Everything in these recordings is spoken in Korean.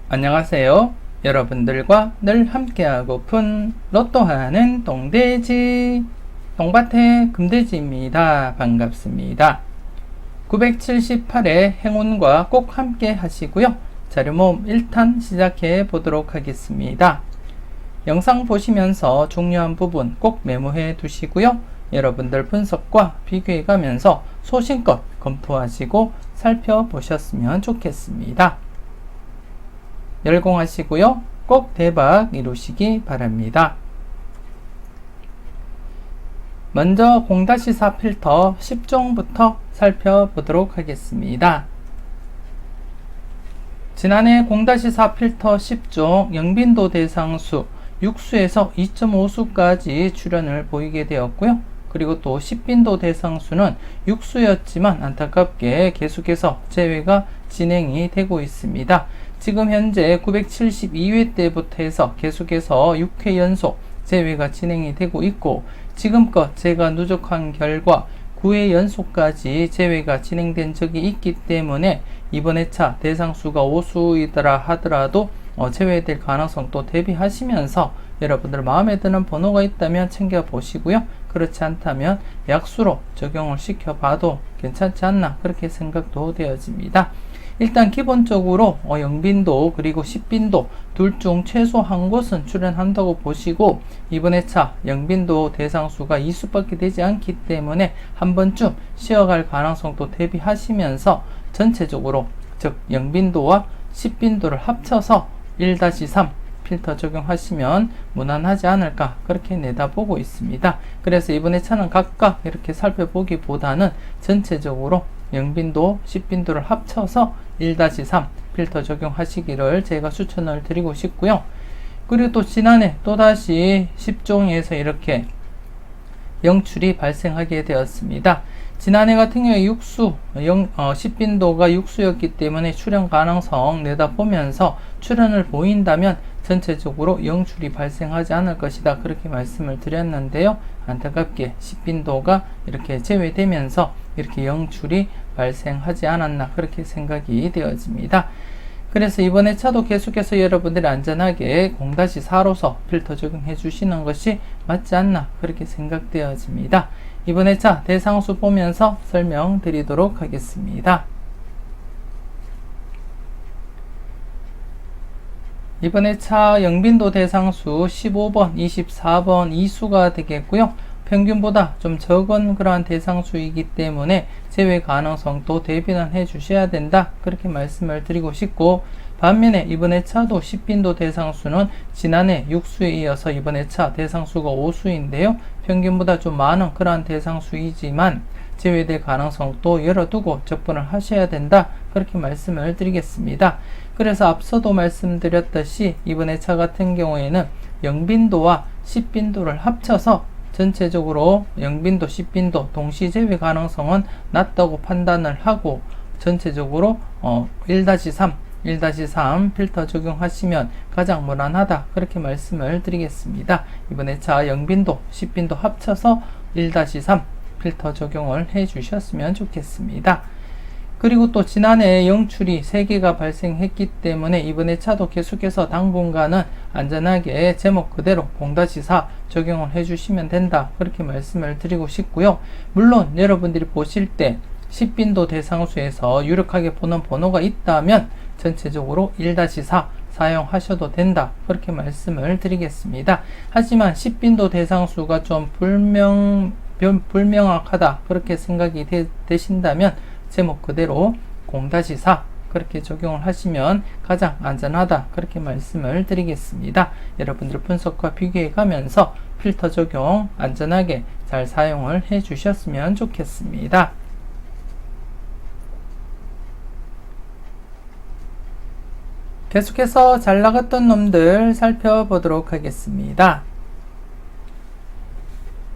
안녕하세요. 여러분들과 늘 함께하고픈 로또하는 똥돼지 똥밭의 금돼지입니다. 반갑습니다. 978회 행운과 꼭 함께 하시고요. 자료모음 1탄 시작해 보도록 하겠습니다. 영상 보시면서 중요한 부분 꼭 메모해 두시고요. 여러분들 분석과 비교해 가면서 소신껏 검토하시고 살펴보셨으면 좋겠습니다. 열공하시고요. 꼭 대박 이루시기 바랍니다. 먼저 0-4 필터 10종부터 살펴보도록 하겠습니다. 지난해 0-4 필터 10종 영빈도 대상수 6수에서 2.5수까지 출현을 보이게 되었고요. 그리고 또 10빈도 대상수는 6수였지만 안타깝게 계속해서 제외가 진행이 되고 있습니다. 지금 현재 972회 때부터 해서 계속해서 6회 연속 제외가 진행이 되고 있고, 지금껏 제가 누적한 결과 9회 연속까지 제외가 진행된 적이 있기 때문에 이번 회차 대상수가 5수이더라 하더라도 제외될 가능성도 대비하시면서 여러분들 마음에 드는 번호가 있다면 챙겨보시고요. 그렇지 않다면 약수로 적용을 시켜봐도 괜찮지 않나 그렇게 생각도 되어집니다. 일단 기본적으로 영빈도 그리고 10빈도 둘 중 최소 한 곳은 출현한다고 보시고, 이번 회차 영빈도 대상수가 2수밖에 되지 않기 때문에 한 번쯤 쉬어갈 가능성도 대비하시면서 전체적으로 즉 영빈도와 10빈도를 합쳐서 1-3 필터 적용하시면 무난하지 않을까 그렇게 내다보고 있습니다. 그래서 이번 회차는 각각 이렇게 살펴보기보다는 전체적으로 영빈도, 10빈도를 합쳐서 1-3 필터 적용하시기를 제가 추천을 드리고 싶고요. 그리고 또 지난해 또다시 10종에서 이렇게 영출이 발생하게 되었습니다. 지난해 같은 경우에 10빈도가 6수였기 때문에 출현 가능성 내다보면서 출현을 보인다면 전체적으로 영출이 발생하지 않을 것이다 그렇게 말씀을 드렸는데요. 안타깝게 10빈도가 이렇게 제외되면서 이렇게 영출이 발생하지 않았나 그렇게 생각이 되어집니다. 그래서 이번 회차도 계속해서 여러분들이 안전하게 0-4로서 필터 적용해 주시는 것이 맞지 않나 그렇게 생각되어집니다. 이번 회차 대상수 보면서 설명드리도록 하겠습니다. 이번 회차 영빈도 대상수 15번, 24번 2수가 되겠고요. 평균보다 좀 적은 그러한 대상수이기 때문에 제외 가능성도 대비는 해 주셔야 된다 그렇게 말씀을 드리고 싶고, 반면에 이번 회차도 10빈도 대상수는 지난해 6수에 이어서 이번 회차 대상수가 5수인데요. 평균보다 좀 많은 그러한 대상수이지만 제외될 가능성도 열어두고 접근을 하셔야 된다 그렇게 말씀을 드리겠습니다. 그래서 앞서도 말씀드렸듯이 이번 회차 같은 경우에는 영빈도와 10빈도를 합쳐서 전체적으로 영빈도, 10빈도 동시 제외 가능성은 낮다고 판단을 하고 전체적으로 1-3 필터 적용하시면 가장 무난하다 그렇게 말씀을 드리겠습니다. 이번 회차 영빈도, 10빈도 합쳐서 1-3 필터 적용을 해 주셨으면 좋겠습니다. 그리고 또 지난해 영출이 3개가 발생했기 때문에 이번 회차도 계속해서 당분간은 안전하게 제목 그대로 0-4 적용을 해주시면 된다 그렇게 말씀을 드리고 싶고요. 물론 여러분들이 보실 때 10빈도 대상수에서 유력하게 보는 번호가 있다면 전체적으로 1-4 사용하셔도 된다 그렇게 말씀을 드리겠습니다. 하지만 10빈도 대상수가 좀 불명확하다 그렇게 생각이 되신다면 제목 그대로 0-4 그렇게 적용을 하시면 가장 안전하다 그렇게 말씀을 드리겠습니다. 여러분들 분석과 비교해 가면서 필터 적용 안전하게 잘 사용을 해 주셨으면 좋겠습니다. 계속해서 잘 나갔던 놈들 살펴보도록 하겠습니다.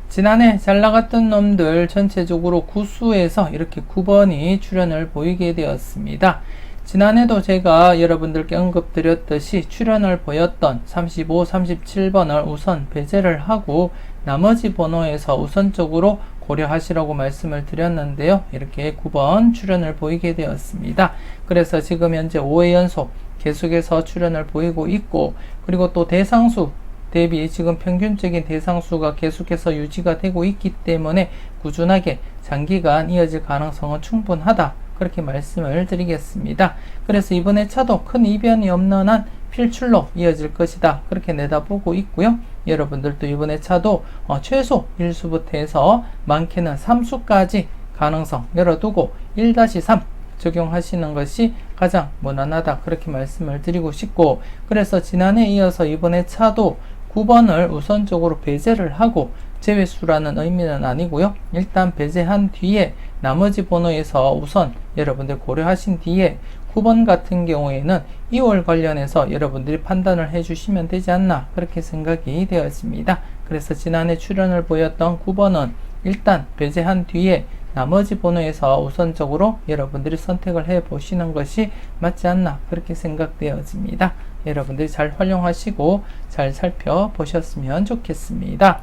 지난해 잘 나갔던 놈들 전체적으로 9수에서 이렇게 9번이 출현을 보이게 되었습니다. 지난해도 제가 여러분들께 언급드렸듯이 출현을 보였던 35, 37번을 우선 배제를 하고 나머지 번호에서 우선적으로 고려하시라고 말씀을 드렸는데요. 이렇게 9번 출현을 보이게 되었습니다. 그래서 지금 현재 5회 연속 계속해서 출현을 보이고 있고, 그리고 또 대상수 대비 지금 평균적인 대상수가 계속해서 유지가 되고 있기 때문에 꾸준하게 장기간 이어질 가능성은 충분하다, 그렇게 말씀을 드리겠습니다. 그래서 이번에 차도 큰 이변이 없는 한 필출로 이어질 것이다, 그렇게 내다보고 있고요. 여러분들도 이번에 차도 최소 1수부터 해서 많게는 3수까지 가능성 열어두고 1-3 적용하시는 것이 가장 무난하다, 그렇게 말씀을 드리고 싶고, 그래서 지난해 이어서 이번에 차도 9번을 우선적으로 배제를 하고, 제외수라는 의미는 아니고요. 일단 배제한 뒤에 나머지 번호에서 우선 여러분들 고려하신 뒤에 9번 같은 경우에는 2월 관련해서 여러분들이 판단을 해주시면 되지 않나, 그렇게 생각이 되었습니다. 그래서 지난해 출연을 보였던 9번은 일단 배제한 뒤에 나머지 번호에서 우선적으로 여러분들이 선택을 해 보시는 것이 맞지 않나, 그렇게 생각되어집니다. 여러분들이 잘 활용하시고 잘 살펴보셨으면 좋겠습니다.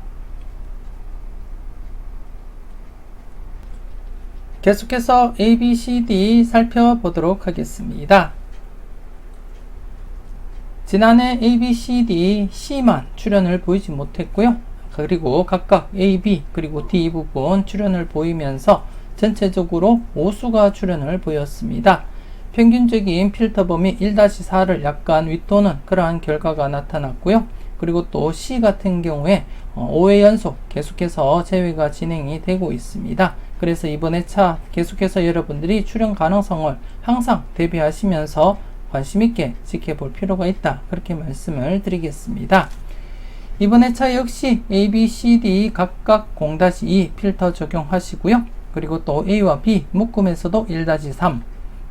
계속해서 A, B, C, D 살펴보도록 하겠습니다. 지난해 A, B, C, D, C만 출현을 보이지 못했고요. 그리고 각각 A, B, 그리고 D 부분 출현을 보이면서 전체적으로 5수가 출현을 보였습니다. 평균적인 필터 범위 1-4를 약간 윗도는 그러한 결과가 나타났고요. 그리고 또 C 같은 경우에 5회 연속 계속해서 제외가 진행이 되고 있습니다. 그래서 이번에 차 계속해서 여러분들이 출현 가능성을 항상 대비하시면서 관심있게 지켜볼 필요가 있다, 그렇게 말씀을 드리겠습니다. 이번에 차 역시 A, B, C, D 각각 0-2 필터 적용하시고요. 그리고 또 A와 B 묶음에서도 1-3,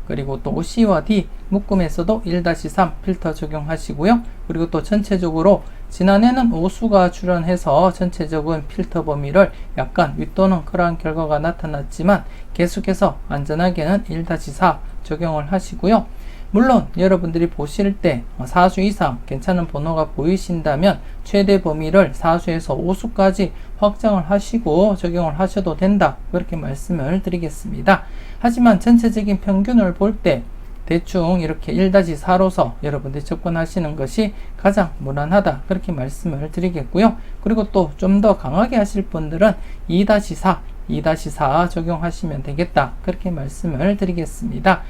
그리고 또 C와 D 묶음에서도 1-3 필터 적용하시고요. 그리고 또 전체적으로 지난해는 5수가 출현해서 전체적인 필터 범위를 약간 윗도는 그러한 결과가 나타났지만 계속해서 안전하게는 1-4 적용을 하시고요. 물론 여러분들이 보실 때 4수 이상 괜찮은 번호가 보이신다면 최대 범위를 4수에서 5수까지 확장을 하시고 적용을 하셔도 된다, 그렇게 말씀을 드리겠습니다. 하지만 전체적인 평균을 볼 때 대충 이렇게 1-4로서 여러분들이 접근하시는 것이 가장 무난하다, 그렇게 말씀을 드리겠고요. 그리고 또 좀 더 강하게 하실 분들은 2-4 적용하시면 되겠다, 그렇게 말씀을 드리겠습니다.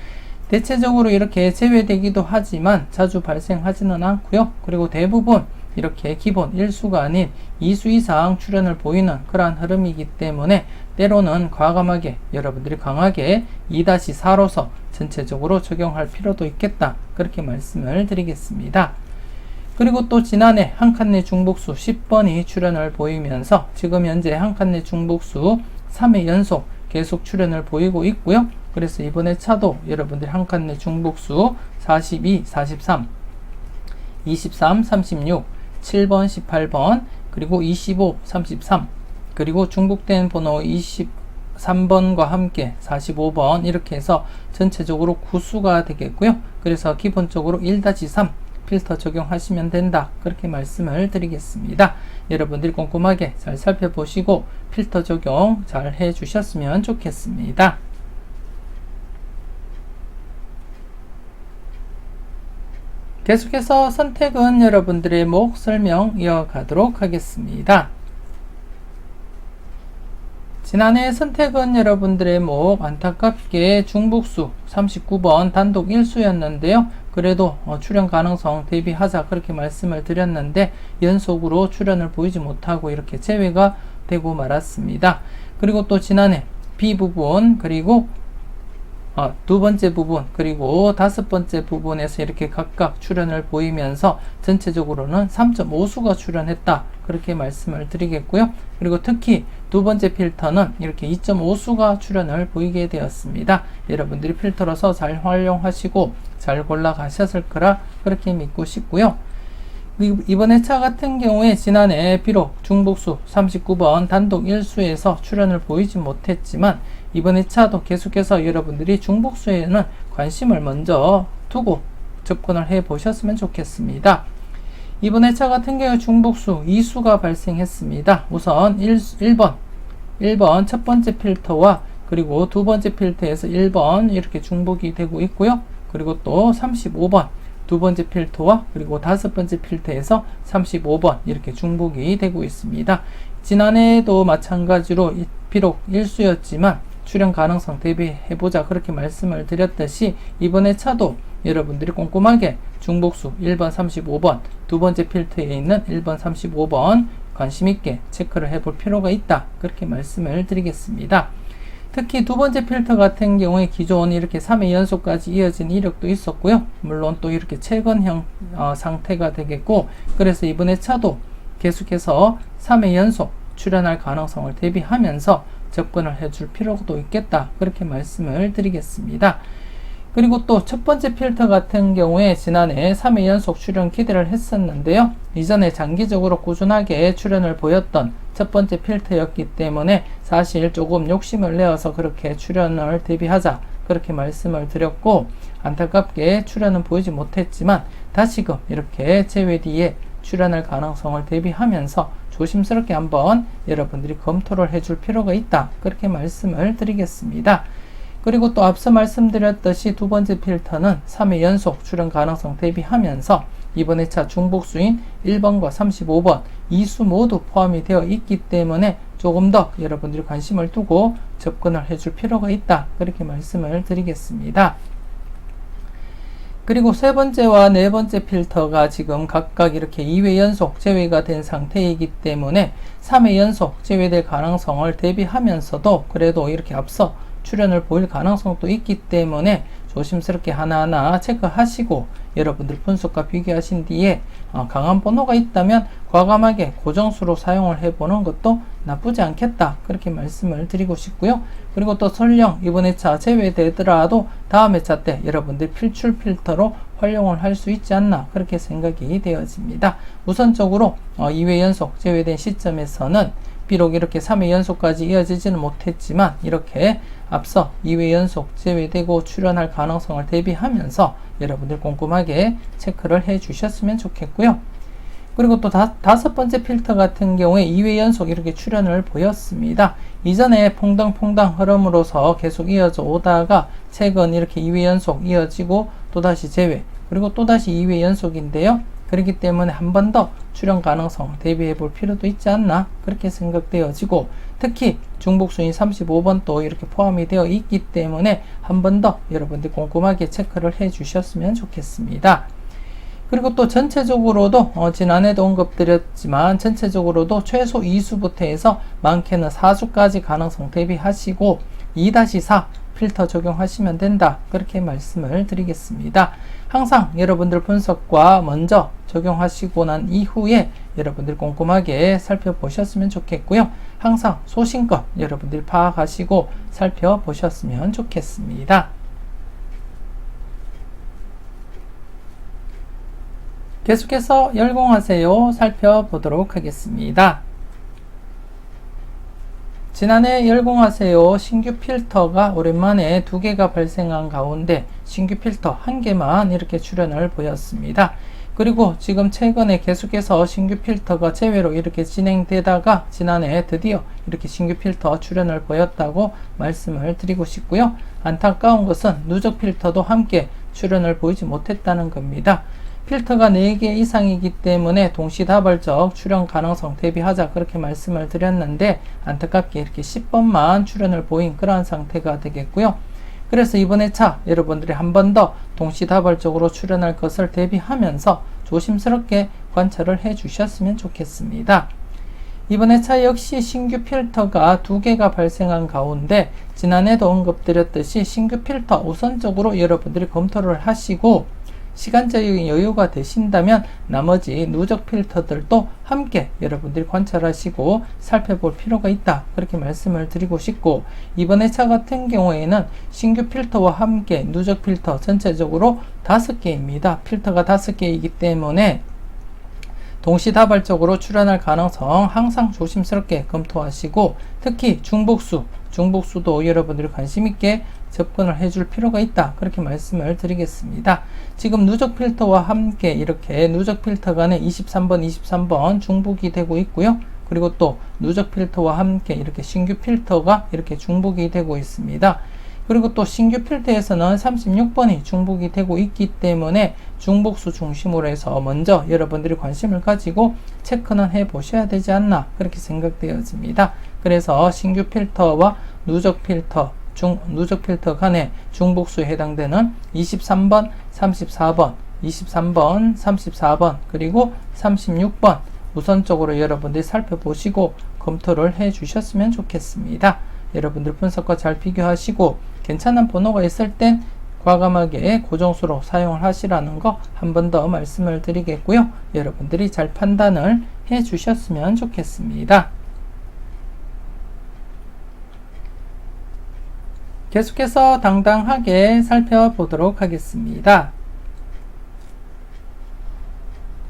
대체적으로 이렇게 제외되기도 하지만 자주 발생하지는 않고요. 그리고 대부분 이렇게 기본 1수가 아닌 2수 이상 출현을 보이는 그러한 흐름이기 때문에 때로는 과감하게 여러분들이 강하게 2-4로서 전체적으로 적용할 필요도 있겠다, 그렇게 말씀을 드리겠습니다. 그리고 또 지난해 한 칸 내 중복수 10번이 출현을 보이면서 지금 현재 한 칸 내 중복수 3회 연속 계속 출현을 보이고 있고요. 그래서 이번에 차도 여러분들이 한 칸 내 중복수 42, 43, 23, 36, 7번, 18번, 그리고 25, 33, 그리고 중복된 번호 23번과 함께 45번 이렇게 해서 전체적으로 9수가 되겠고요. 그래서 기본적으로 1-3 필터 적용하시면 된다, 그렇게 말씀을 드리겠습니다. 여러분들이 꼼꼼하게 잘 살펴보시고 필터 적용 잘 해주셨으면 좋겠습니다. 계속해서 선택은 여러분들의 목 설명 이어가도록 하겠습니다. 지난해 선택은 여러분들의 목 안타깝게 중복수 39번 단독 1수였는데요. 그래도 출현 가능성 대비하자, 그렇게 말씀을 드렸는데 연속으로 출현을 보이지 못하고 이렇게 제외가 되고 말았습니다. 그리고 또 지난해 B 부분, 그리고 두 번째 부분, 그리고 다섯 번째 부분에서 이렇게 각각 출현을 보이면서 전체적으로는 3.5수가 출현했다, 그렇게 말씀을 드리겠고요. 그리고 특히 두 번째 필터는 이렇게 2.5수가 출현을 보이게 되었습니다. 여러분들이 필터로서 잘 활용하시고 잘 골라가셨을 거라 그렇게 믿고 싶고요. 이번에 차 같은 경우에 지난해 비록 중복수 39번 단독 1수에서 출현을 보이지 못했지만 이번에 차도 계속해서 여러분들이 중복수에는 관심을 먼저 두고 접근을 해 보셨으면 좋겠습니다. 이번에 차 같은 경우 중복수 2수가 발생했습니다. 우선 1번 첫 번째 필터와 그리고 두 번째 필터에서 1번 이렇게 중복이 되고 있고요. 그리고 또 35번 두 번째 필터와 그리고 다섯 번째 필터에서 35번 이렇게 중복이 되고 있습니다. 지난해에도 마찬가지로 비록 일수였지만 출현 가능성 대비해보자 그렇게 말씀을 드렸듯이 이번에 차도 여러분들이 꼼꼼하게 중복수 1번 35번 두 번째 필터에 있는 1번 35번 관심있게 체크를 해볼 필요가 있다 그렇게 말씀을 드리겠습니다. 특히 두 번째 필터 같은 경우에 기존 이렇게 3회 연속까지 이어진 이력도 있었고요. 물론 또 이렇게 최근형 상태가 되겠고, 그래서 이번에 차도 계속해서 3회 연속 출현할 가능성을 대비하면서 접근을 해줄 필요도 있겠다 그렇게 말씀을 드리겠습니다. 그리고 또 첫 번째 필터 같은 경우에 지난해 3회 연속 출현 기대를 했었는데요. 이전에 장기적으로 꾸준하게 출현을 보였던 첫 번째 필터였기 때문에 사실 조금 욕심을 내어서 그렇게 출현을 대비하자 그렇게 말씀을 드렸고, 안타깝게 출현은 보이지 못했지만 다시금 이렇게 제외 뒤에 출현할 가능성을 대비하면서 조심스럽게 한번 여러분들이 검토를 해줄 필요가 있다 그렇게 말씀을 드리겠습니다. 그리고 또 앞서 말씀드렸듯이 두 번째 필터는 3회 연속 출현 가능성 대비하면서 이번에 차 중복수인 1번과 35번 이 수 모두 포함이 되어 있기 때문에 조금 더 여러분들이 관심을 두고 접근을 해줄 필요가 있다 그렇게 말씀을 드리겠습니다. 그리고 세 번째와 네 번째 필터가 지금 각각 이렇게 2회 연속 제외가 된 상태이기 때문에 3회 연속 제외될 가능성을 대비하면서도 그래도 이렇게 앞서 출현을 보일 가능성도 있기 때문에 조심스럽게 하나하나 체크하시고 여러분들 분석과 비교하신 뒤에 강한 번호가 있다면 과감하게 고정수로 사용을 해보는 것도 나쁘지 않겠다 그렇게 말씀을 드리고 싶고요. 그리고 또 설령 이번 회차 제외되더라도 다음 회차 때 여러분들 필출 필터로 활용을 할 수 있지 않나 그렇게 생각이 되어집니다. 우선적으로 2회 연속 제외된 시점에서는 비록 이렇게 3회 연속까지 이어지지는 못했지만 이렇게 앞서 2회 연속 제외되고 출현할 가능성을 대비하면서 여러분들 꼼꼼하게 체크를 해 주셨으면 좋겠고요. 그리고 또 다섯 번째 필터 같은 경우에 2회 연속 이렇게 출현을 보였습니다. 이전에 퐁당퐁당 흐름으로서 계속 이어져 오다가 최근 이렇게 2회 연속 이어지고 또다시 제외 그리고 또다시 2회 연속인데요. 그렇기 때문에 한 번 더 출현 가능성 대비해 볼 필요도 있지 않나 그렇게 생각되어지고, 특히 중복수인 35번 또 이렇게 포함이 되어 있기 때문에 한 번 더 여러분들 꼼꼼하게 체크를 해 주셨으면 좋겠습니다. 그리고 또 전체적으로도 지난해도 언급드렸지만 전체적으로도 최소 2수부터 해서 많게는 4수까지 가능성 대비하시고 2-4 필터 적용하시면 된다 그렇게 말씀을 드리겠습니다. 항상 여러분들 분석과 먼저 적용하시고 난 이후에 여러분들 꼼꼼하게 살펴보셨으면 좋겠고요. 항상 소신껏 여러분들 파악하시고 살펴보셨으면 좋겠습니다. 계속해서 열공하세요 살펴보도록 하겠습니다. 지난해 열공하세요 신규 필터가 오랜만에 2개가 발생한 가운데 신규 필터 1개만 이렇게 출현을 보였습니다. 그리고 지금 최근에 계속해서 신규 필터가 제외로 이렇게 진행되다가 지난해 드디어 이렇게 신규 필터 출현을 보였다고 말씀을 드리고 싶고요. 안타까운 것은 누적 필터도 함께 출현을 보이지 못했다는 겁니다. 필터가 4개 이상이기 때문에 동시다발적 출현 가능성 대비하자 그렇게 말씀을 드렸는데 안타깝게 이렇게 10번만 출현을 보인 그러한 상태가 되겠고요. 그래서 이번에 차 여러분들이 한 번 더 동시다발적으로 출현할 것을 대비하면서 조심스럽게 관찰을 해 주셨으면 좋겠습니다. 이번에 차 역시 신규 필터가 2개가 발생한 가운데 지난해도 언급드렸듯이 신규 필터 우선적으로 여러분들이 검토를 하시고 시간적인 여유가 되신다면 나머지 누적 필터들도 함께 여러분들이 관찰하시고 살펴볼 필요가 있다 그렇게 말씀을 드리고 싶고, 이번에 차 같은 경우에는 신규 필터와 함께 누적 필터 전체적으로 5개입니다. 필터가 5개이기 때문에 동시다발적으로 출현할 가능성 항상 조심스럽게 검토하시고, 특히 중복수도 여러분들이 관심있게 접근을 해줄 필요가 있다 그렇게 말씀을 드리겠습니다. 지금 누적 필터와 함께 이렇게 누적 필터 간에 23번 중복이 되고 있고요. 그리고 또 누적 필터와 함께 이렇게 신규 필터가 이렇게 중복이 되고 있습니다. 그리고 또 신규 필터에서는 36번이 중복이 되고 있기 때문에 중복수 중심으로 해서 먼저 여러분들이 관심을 가지고 체크는 해 보셔야 되지 않나 그렇게 생각되어집니다. 그래서 신규 필터와 누적 필터 간의 중복수에 해당되는 23번, 34번, 23번, 34번, 그리고 36번 우선적으로 여러분들이 살펴보시고 검토를 해 주셨으면 좋겠습니다. 여러분들 분석과 잘 비교하시고 괜찮은 번호가 있을 땐 과감하게 고정수로 사용을 하시라는 거 한 번 더 말씀을 드리겠고요. 여러분들이 잘 판단을 해 주셨으면 좋겠습니다. 계속해서 당당하게 살펴보도록 하겠습니다.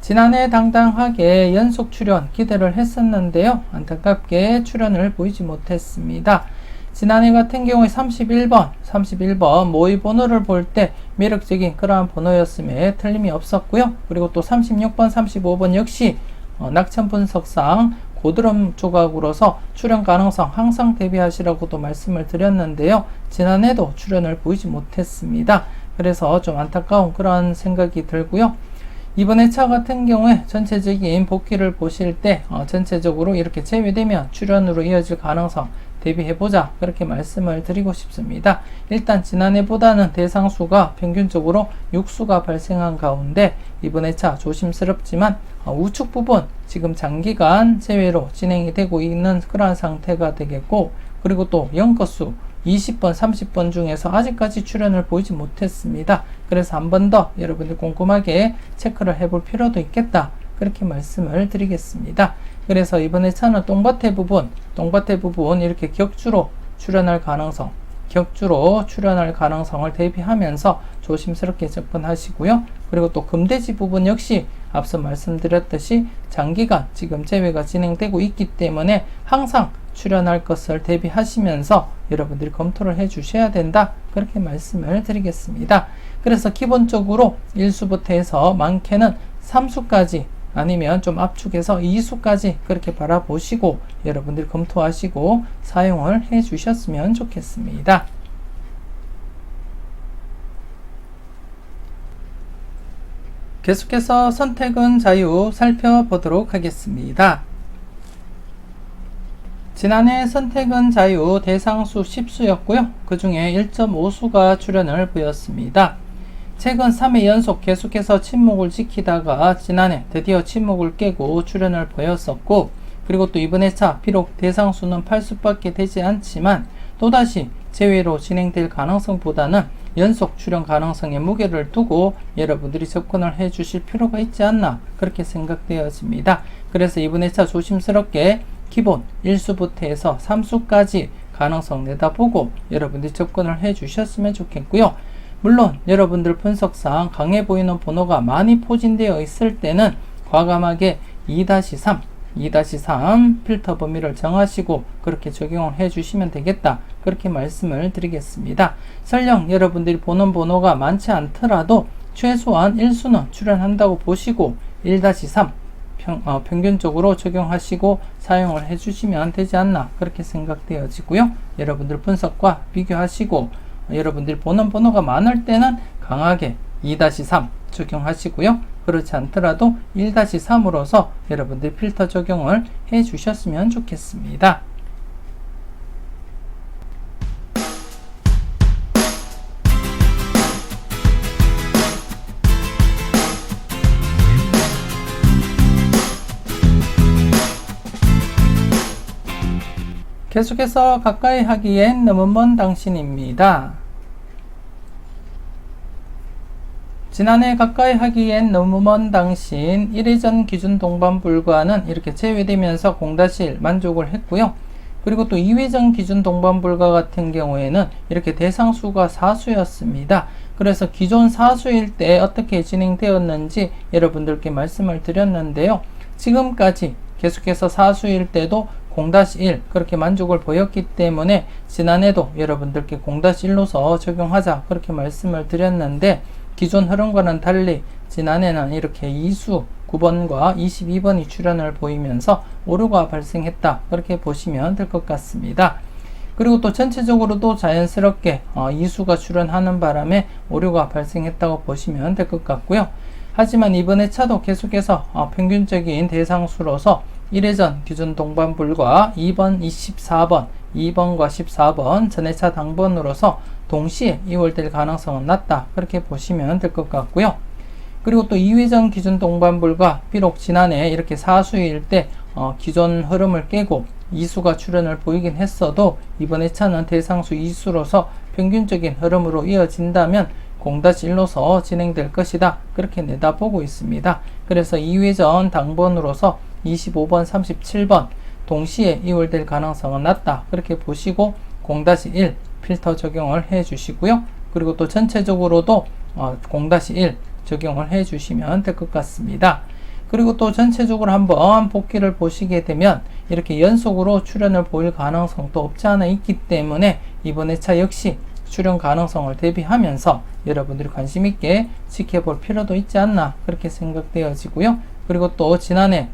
지난해 당당하게 연속 출연 기대를 했었는데요. 안타깝게 출연을 보이지 못했습니다. 지난해 같은 경우에 31번 모의 번호를 볼 때 매력적인 그러한 번호였음에 틀림이 없었고요. 그리고 또 36번, 35번 역시 낙천 분석상 고드름 조각으로서 출연 가능성 항상 대비하시라고도 말씀을 드렸는데요. 지난해도 출연을 보이지 못했습니다. 그래서 좀 안타까운 그런 생각이 들고요. 이번 회차 같은 경우에 전체적인 복귀를 보실 때 전체적으로 이렇게 제외되면 출연으로 이어질 가능성 대비해보자 그렇게 말씀을 드리고 싶습니다. 일단 지난해보다는 대상수가 평균적으로 6수가 발생한 가운데 이번 회차 조심스럽지만 우측 부분 지금 장기간 제외로 진행이 되고 있는 그러한 상태가 되겠고, 그리고 또 연거수 20번, 30번 중에서 아직까지 출연을 보이지 못했습니다. 그래서 한 번 더 여러분들 꼼꼼하게 체크를 해볼 필요도 있겠다 그렇게 말씀을 드리겠습니다. 그래서 이번 회차는 똥밭의 부분 이렇게 격주로 출연할 가능성을 대비하면서 조심스럽게 접근하시고요. 그리고 또 금돼지 부분 역시 앞서 말씀드렸듯이 장기간 지금 제외가 진행되고 있기 때문에 항상 출연할 것을 대비하시면서 여러분들이 검토를 해 주셔야 된다 그렇게 말씀을 드리겠습니다. 그래서 기본적으로 1수부터 해서 많게는 3수까지 아니면 좀 압축해서 2수까지 그렇게 바라보시고 여러분들이 검토하시고 사용을 해 주셨으면 좋겠습니다. 계속해서 선택은 자유 살펴보도록 하겠습니다. 지난해 선택은 자유 대상수 10수였고요. 그 중에 1.5수가 출연을 보였습니다. 최근 3회 연속 계속해서 침묵을 지키다가 지난해 드디어 침묵을 깨고 출연을 보였었고, 그리고 또 이번 회차 비록 대상수는 8수밖에 되지 않지만 또다시 제외로 진행될 가능성보다는 연속 출연 가능성에 무게를 두고 여러분들이 접근을 해 주실 필요가 있지 않나 그렇게 생각되어집니다. 그래서 이번 회차 조심스럽게 기본 1수부터 해서 3수까지 가능성 내다보고 여러분들이 접근을 해 주셨으면 좋겠고요. 물론 여러분들 분석상 강해 보이는 번호가 많이 포진되어 있을 때는 과감하게 2-3 필터 범위를 정하시고 그렇게 적용을 해 주시면 되겠다 그렇게 말씀을 드리겠습니다. 설령 여러분들이 보는 번호가 많지 않더라도 최소한 1수는 출연한다고 보시고 1-3 평균적으로 적용하시고 사용을 해 주시면 되지 않나 그렇게 생각되어지고요. 여러분들 분석과 비교하시고 여러분들이 보는 번호가 많을 때는 강하게 2-3 적용하시고요. 그렇지 않더라도 1-3으로서 여러분들 필터 적용을 해 주셨으면 좋겠습니다. 계속해서 가까이 하기엔 너무 먼 당신입니다. 지난해 가까이 하기엔 너무 먼 당신 1회전 기준 동반 불가는 이렇게 제외되면서 0-1 만족을 했고요. 그리고 또 2회전 기준 동반 불가 같은 경우에는 이렇게 대상수가 4수였습니다. 그래서 기존 4수일 때 어떻게 진행되었는지 여러분들께 말씀을 드렸는데요. 지금까지 계속해서 4수일 때도 0-1 그렇게 만족을 보였기 때문에 지난해도 여러분들께 0-1로서 적용하자 그렇게 말씀을 드렸는데, 기존 흐름과는 달리 지난해는 이렇게 2수 9번과 22번이 출현을 보이면서 오류가 발생했다 그렇게 보시면 될 것 같습니다. 그리고 또 전체적으로도 자연스럽게 이수가 출현하는 바람에 오류가 발생했다고 보시면 될 것 같고요. 하지만 이번 회차도 계속해서 평균적인 대상수로서 1회전 기준 동반불과 2번, 24번, 2번과 14번 전회차 당번으로서 동시에 이월될 가능성은 낮다, 그렇게 보시면 될 것 같고요. 그리고 또 2회전 기준 동반불과 비록 지난해 이렇게 사수일 때 기존 흐름을 깨고 이수가 출현을 보이긴 했어도 이번 회차는 대상수 이수로서 평균적인 흐름으로 이어진다면 0-1로서 진행될 것이다, 그렇게 내다보고 있습니다. 그래서 2회전 당번으로서 25번, 37번 동시에 이월될 가능성은 낮다, 그렇게 보시고 0-1 필터 적용을 해 주시고요. 그리고 또 전체적으로도 0-1 적용을 해 주시면 될 것 같습니다. 그리고 또 전체적으로 한번 복귀를 보시게 되면 이렇게 연속으로 출현을 보일 가능성도 없지 않아 있기 때문에 이번 회차 역시 출현 가능성을 대비하면서 여러분들이 관심 있게 지켜볼 필요도 있지 않나, 그렇게 생각되어지고요. 그리고 또 지난해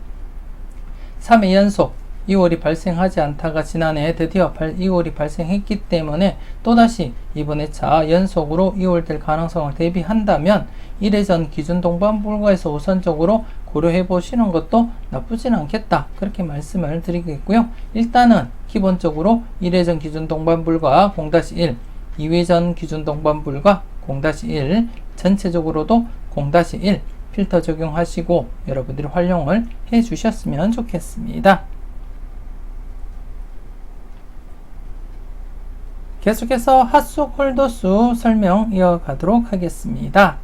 3회 연속 2월이 발생하지 않다가 지난해 드디어 2월이 발생했기 때문에 또다시 이번 회차 연속으로 2월 될 가능성을 대비한다면 1회전 기준 동반불과에서 우선적으로 고려해 보시는 것도 나쁘진 않겠다, 그렇게 말씀을 드리겠고요. 일단은 기본적으로 1회전 기준 동반불과 0-1, 2회전 기준 동반불과 0-1, 전체적으로도 0-1 필터 적용하시고 여러분들이 활용을 해 주셨으면 좋겠습니다. 계속해서 핫수 콜도수 설명 이어가도록 하겠습니다.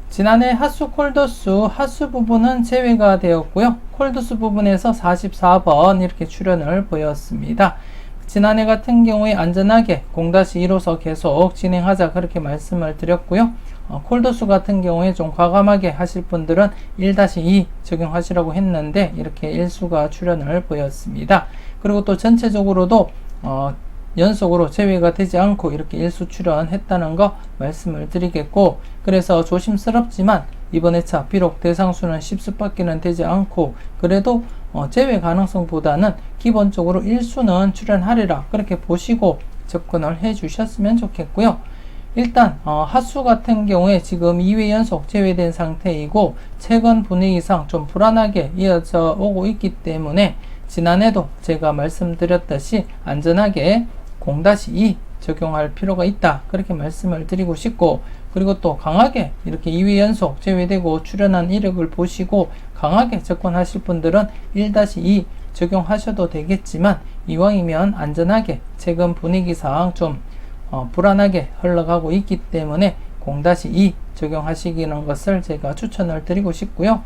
지난해 핫수 콜도수 핫수 부분은 제외가 되었고요. 콜도수 부분에서 44번 이렇게 출현을 보였습니다. 지난해 같은 경우에 안전하게 0-1호서 계속 진행하자, 그렇게 말씀을 드렸고요. 콜도수 같은 경우에 좀 과감하게 하실 분들은 1-2 적용하시라고 했는데 이렇게 일수가 출현을 보였습니다. 그리고 또 전체적으로도 연속으로 제외가 되지 않고 이렇게 일수 출현했다는 거 말씀을 드리겠고, 그래서 조심스럽지만 이번 회차 비록 대상수는 10수밖에는 되지 않고 그래도 제외 가능성보다는 기본적으로 일수는 출현하리라, 그렇게 보시고 접근을 해 주셨으면 좋겠고요. 일단 핫수 같은 경우에 지금 2회 연속 제외된 상태이고 최근 분위기상 좀 불안하게 이어져 오고 있기 때문에 지난해도 제가 말씀드렸듯이 안전하게 0-2 적용할 필요가 있다, 그렇게 말씀을 드리고 싶고, 그리고 또 강하게 이렇게 2회 연속 제외되고 출현한 이력을 보시고 강하게 접근하실 분들은 1-2 적용하셔도 되겠지만 이왕이면 안전하게 최근 분위기상 좀 불안하게 흘러가고 있기 때문에 0-2 적용하시기는 것을 제가 추천을 드리고 싶고요.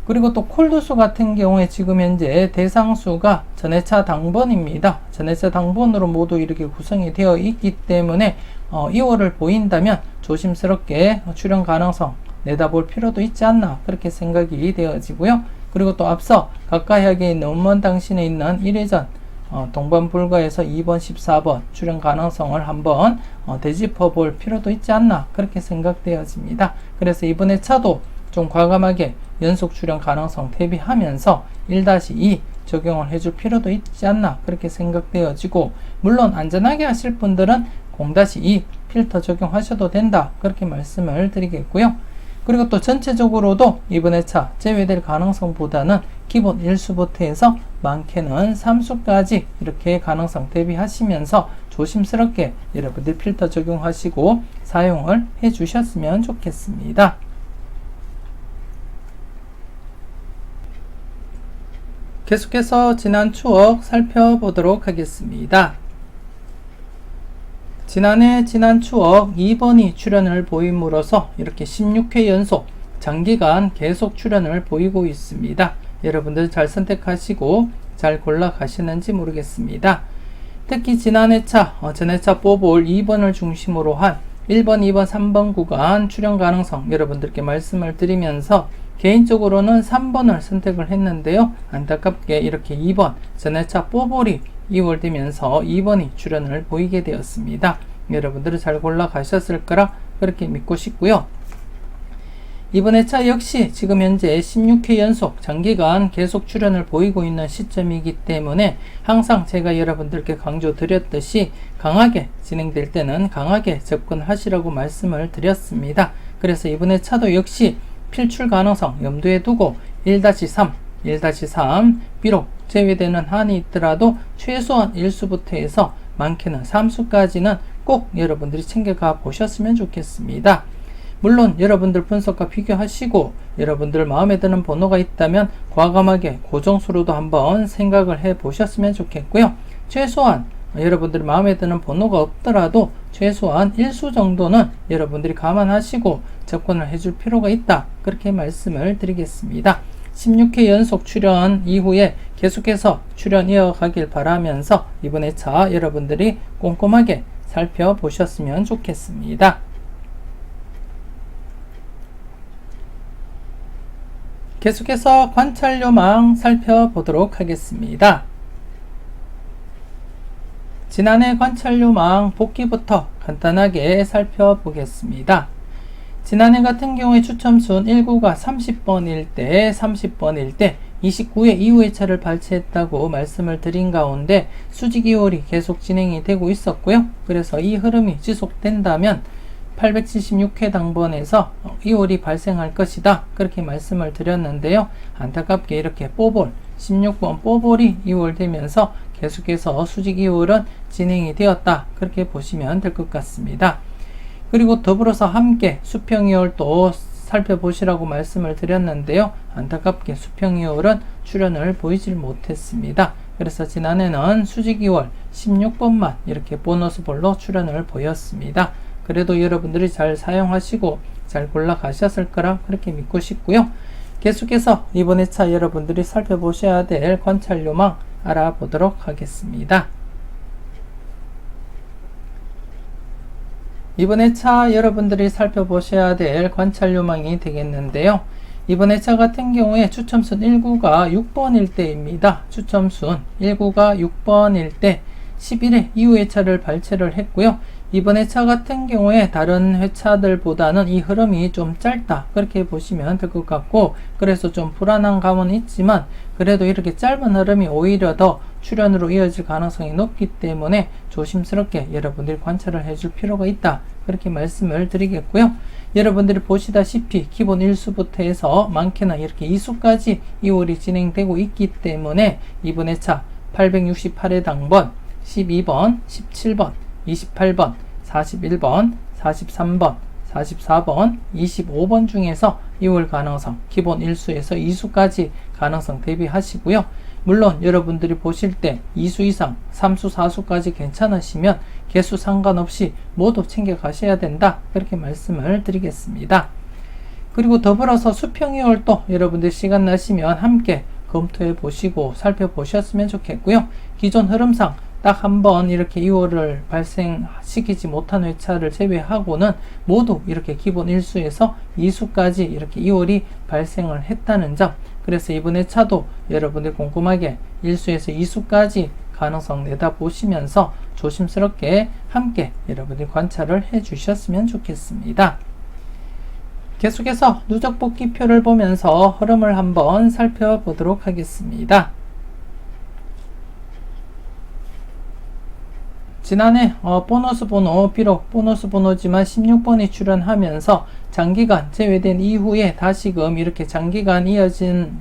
그리고 또 콜도수 같은 경우에 지금 현재 대상수가 전회차 당번입니다. 전회차 당번으로 모두 이렇게 구성이 되어 있기 때문에 2월을 보인다면 조심스럽게 출현 가능성 내다볼 필요도 있지 않나, 그렇게 생각이 되어지고요. 그리고 또 앞서 가까이하게 있는 음원 당신에 있는 1회전 동반불과에서 2번, 14번 출현 가능성을 한번 되짚어 볼 필요도 있지 않나, 그렇게 생각되어집니다. 그래서 이번 회차도 좀 과감하게 연속 출현 가능성 대비하면서 1-2 적용을 해줄 필요도 있지 않나, 그렇게 생각되어지고, 물론 안전하게 하실 분들은 0-2 필터 적용하셔도 된다, 그렇게 말씀을 드리겠고요. 그리고 또 전체적으로도 이번 회차 제외될 가능성보다는 기본 1수부터 해서 많게는 3수까지 이렇게 가능성 대비하시면서 조심스럽게 여러분들 필터 적용하시고 사용을 해 주셨으면 좋겠습니다. 계속해서 지난 추억 살펴보도록 하겠습니다. 지난해 지난 추억 2번이 출현을 보임으로써 이렇게 16회 연속 장기간 계속 출현을 보이고 있습니다. 여러분들 잘 선택하시고 잘 골라 가시는지 모르겠습니다. 특히 지난해차 전해차 뽑을 2번을 중심으로 한 1번, 2번, 3번 구간 출현 가능성 여러분들께 말씀을 드리면서 개인적으로는 3번을 선택을 했는데요. 안타깝게 이렇게 2번 전해차 뽑을이 2월 되면서 2번이 출현을 보이게 되었습니다. 여러분들은 잘 골라 가셨을 거라 그렇게 믿고 싶고요. 이번 회차 역시 지금 현재 16회 연속 장기간 계속 출현을 보이고 있는 시점이기 때문에 항상 제가 여러분들께 강조드렸듯이 강하게 진행될 때는 강하게 접근하시라고 말씀을 드렸습니다. 그래서 이번 회차도 역시 필출 가능성 염두에 두고 1-3, 1-3 비록 제외되는 한이 있더라도 최소한 1수부터 해서 많게는 3수까지는 꼭 여러분들이 챙겨가 보셨으면 좋겠습니다. 물론 여러분들 분석과 비교하시고 여러분들 마음에 드는 번호가 있다면 과감하게 고정수로도 한번 생각을 해 보셨으면 좋겠고요. 최소한 여러분들이 마음에 드는 번호가 없더라도 최소한 1수 정도는 여러분들이 감안하시고 접근을 해줄 필요가 있다. 그렇게 말씀을 드리겠습니다. 16회 연속 출연 이후에 계속해서 출연 이어가길 바라면서 이번 회차 여러분들이 꼼꼼하게 살펴보셨으면 좋겠습니다. 계속해서 관찰요망 살펴보도록 하겠습니다. 지난해 관찰요망 복귀부터 간단하게 살펴보겠습니다. 지난해 같은 경우에 추첨순 1구가 30번일 때 29회 이후의 차를 발췌했다고 말씀을 드린 가운데 수직 2월이 계속 진행이 되고 있었고요. 그래서 이 흐름이 지속된다면 876회 당번에서 2월이 발생할 것이다. 그렇게 말씀을 드렸는데요. 안타깝게 이렇게 뽀볼 16번 뽀볼이 2월 되면서 계속해서 수직 2월은 진행이 되었다. 그렇게 보시면 될 것 같습니다. 그리고 더불어서 함께 수평 2월도 살펴보시라고 말씀을 드렸는데요. 안타깝게 수평 2월은 출현을 보이질 못했습니다. 그래서 지난해는 수직 2월 16번만 이렇게 보너스 볼로 출현을 보였습니다. 그래도 여러분들이 잘 사용하시고 잘 골라 가셨을 거라 그렇게 믿고 싶고요. 계속해서 이번 회차 여러분들이 살펴보셔야 될 관찰요망 알아보도록 하겠습니다. 이번 회차 여러분들이 살펴보셔야 될 관찰요망이 되겠는데요. 이번 회차 같은 경우에 추첨순 1구가 6번일 때입니다. 추첨순 1구가 6번일 때 11회 이후 회차를 발췌를 했고요. 이번 회차 같은 경우에 다른 회차들보다는 이 흐름이 좀 짧다 그렇게 보시면 될 것 같고, 그래서 좀 불안한 감은 있지만 그래도 이렇게 짧은 흐름이 오히려 더 출현으로 이어질 가능성이 높기 때문에 조심스럽게 여러분들이 관찰을 해줄 필요가 있다 그렇게 말씀을 드리겠고요. 여러분들이 보시다시피 기본 1수부터 해서 많게는 이렇게 2수까지 2월이 진행되고 있기 때문에 이번 회차 868회 당번, 12번, 17번, 28번, 41번, 43번, 44번, 25번 중에서 2월 가능성 기본 1수에서 2수까지 가능성 대비하시고요. 물론 여러분들이 보실 때 2수 이상 3수 4수까지 괜찮으시면 개수 상관없이 모두 챙겨 가셔야 된다 그렇게 말씀을 드리겠습니다. 그리고 더불어서 수평 2월도 여러분들 시간 나시면 함께 검토해 보시고 살펴보셨으면 좋겠고요. 기존 흐름상 딱 한 번 이렇게 2월을 발생시키지 못한 회차를 제외하고는 모두 이렇게 기본 1수에서 2수까지 이렇게 2월이 발생을 했다는 점, 그래서 이번 회차도 여러분들 꼼꼼하게 1수에서 2수까지 가능성 내다 보시면서 조심스럽게 함께 여러분들 관찰을 해 주셨으면 좋겠습니다. 계속해서 누적 복귀표를 보면서 흐름을 한번 살펴보도록 하겠습니다. 지난해 보너스 번호, 비록 보너스 번호지만 16번이 출현하면서 장기간 제외된 이후에 다시금 이렇게 장기간 이어지는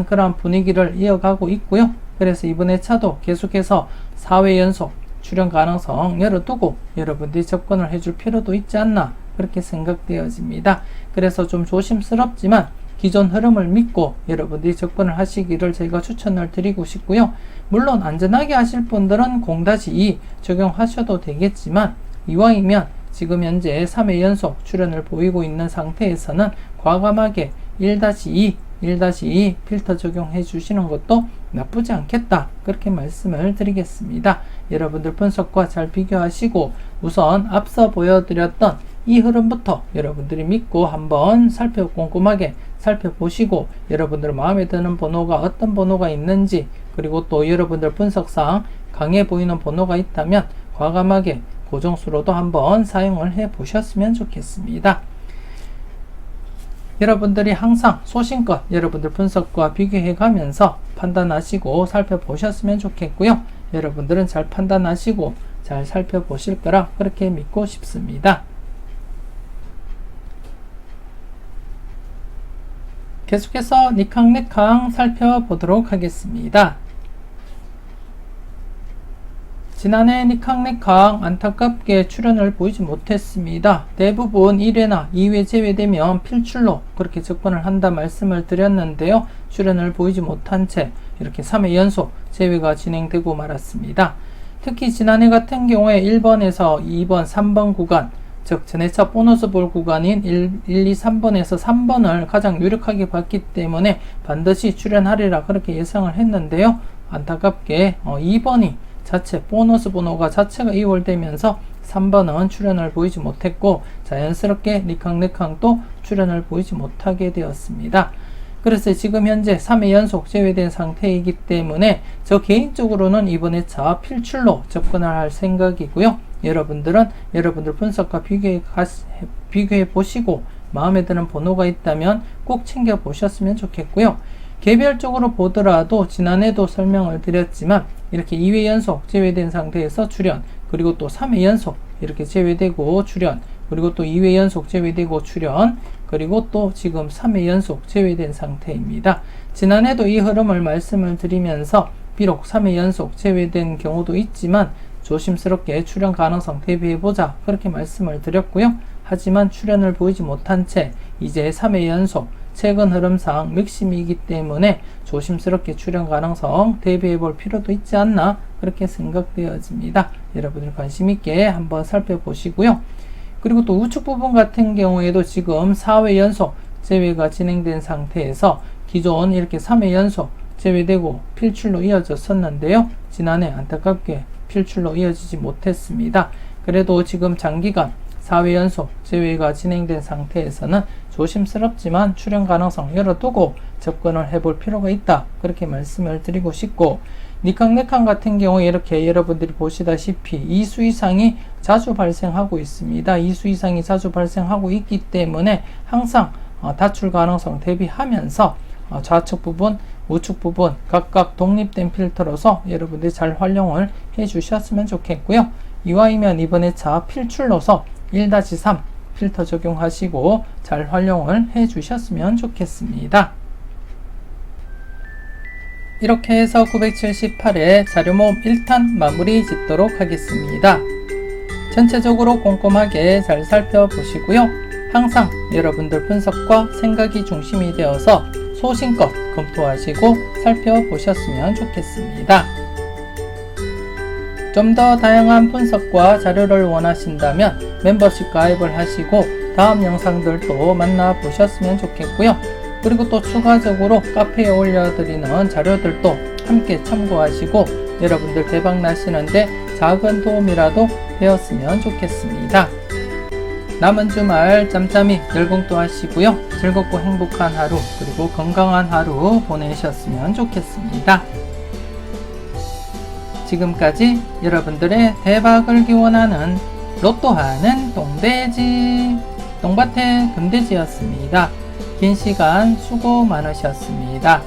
그런 분위기를 이어가고 있고요. 그래서 이번 회차도 계속해서 4회 연속 출현 가능성 열어두고 여러분들이 접근을 해줄 필요도 있지 않나 그렇게 생각되어집니다. 그래서 좀 조심스럽지만 기존 흐름을 믿고 여러분들이 접근을 하시기를 제가 추천을 드리고 싶고요. 물론 안전하게 하실 분들은 0-2 적용하셔도 되겠지만 이왕이면 지금 현재 3회 연속 출현을 보이고 있는 상태에서는 과감하게 1-2 필터 적용해 주시는 것도 나쁘지 않겠다 그렇게 말씀을 드리겠습니다. 여러분들 분석과 잘 비교하시고 우선 앞서 보여드렸던 이 흐름부터 여러분들이 믿고 한번 꼼꼼하게 살펴보시고 여러분들 마음에 드는 번호가 어떤 번호가 있는지, 그리고 또 여러분들 분석상 강해 보이는 번호가 있다면 과감하게 고정수로도 한번 사용을 해 보셨으면 좋겠습니다. 여러분들이 항상 소신껏 여러분들 분석과 비교해 가면서 판단하시고 살펴보셨으면 좋겠고요. 여러분들은 잘 판단하시고 잘 살펴보실 거라 그렇게 믿고 싶습니다. 계속해서 니캉네캉 살펴보도록 하겠습니다. 지난해 니캉네캉 안타깝게 출연을 보이지 못했습니다. 대부분 1회나 2회 제외되면 필출로 그렇게 접근을 한다 말씀을 드렸는데요. 출연을 보이지 못한 채 이렇게 3회 연속 제외가 진행되고 말았습니다. 특히 지난해 같은 경우에 1번에서 2번, 3번 구간, 즉 전회차 보너스 볼 구간인 1, 2, 3번에서 3번을 가장 유력하게 봤기 때문에 반드시 출연하리라 그렇게 예상을 했는데요. 안타깝게 2번이 자체 보너스 번호가 자체가 이월되면서 3번은 출연을 보이지 못했고 자연스럽게 니캉네캉도 출연을 보이지 못하게 되었습니다. 그래서 지금 현재 3회 연속 제외된 상태이기 때문에 저 개인적으로는 이번 회차 필출로 접근을 할 생각이고요. 여러분들은 여러분들 분석과 비교해 보시고 마음에 드는 번호가 있다면 꼭 챙겨 보셨으면 좋겠고요. 개별적으로 보더라도 지난해도 설명을 드렸지만 이렇게 2회 연속 제외된 상태에서 출연, 그리고 또 3회 연속 이렇게 제외되고 출연, 그리고 또 2회 연속 제외되고 출연, 그리고 또 지금 3회 연속 제외된 상태입니다. 지난해도 이 흐름을 말씀을 드리면서 비록 3회 연속 제외된 경우도 있지만 조심스럽게 출연 가능성 대비해보자 그렇게 말씀을 드렸고요. 하지만 출연을 보이지 못한 채 이제 3회 연속 최근 흐름상 맥심이기 때문에 조심스럽게 출연 가능성 대비해 볼 필요도 있지 않나 그렇게 생각되어집니다. 여러분들 관심 있게 한번 살펴보시고요. 그리고 또 우측 부분 같은 경우에도 지금 4회 연속 제외가 진행된 상태에서 기존 이렇게 3회 연속 제외되고 필출로 이어졌었는데요. 지난해 안타깝게 필출로 이어지지 못했습니다. 그래도 지금 장기간 4회 연속 제외가 진행된 상태에서는 조심스럽지만 출연 가능성 열어두고 접근을 해볼 필요가 있다 그렇게 말씀을 드리고 싶고, 니캉네캉 같은 경우에 이렇게 여러분들이 보시다시피 2수 이상이 자주 발생하고 있습니다. 2수 이상이 자주 발생하고 있기 때문에 항상 다출 가능성 대비하면서 좌측 부분, 우측 부분 각각 독립된 필터로서 여러분들이 잘 활용을 해 주셨으면 좋겠고요. 이와이면 이번 회차 필출로서 1-3 필터 적용하시고 잘 활용을 해 주셨으면 좋겠습니다. 이렇게 해서 978회 자료 모음 1탄 마무리 짓도록 하겠습니다. 전체적으로 꼼꼼하게 잘 살펴보시고요. 항상 여러분들 분석과 생각이 중심이 되어서 소신껏 검토하시고 살펴보셨으면 좋겠습니다. 좀 더 다양한 분석과 자료를 원하신다면 멤버십 가입을 하시고 다음 영상들도 만나보셨으면 좋겠고요. 그리고 또 추가적으로 카페에 올려드리는 자료들도 함께 참고하시고 여러분들 대박 나시는데 작은 도움이라도 되었으면 좋겠습니다. 남은 주말 짬짬이 열공도 하시고요. 즐겁고 행복한 하루 그리고 건강한 하루 보내셨으면 좋겠습니다. 지금까지 여러분들의 대박을 기원하는 로또하는 똥돼지 똥밭의 금돼지였습니다. 긴 시간 수고 많으셨습니다.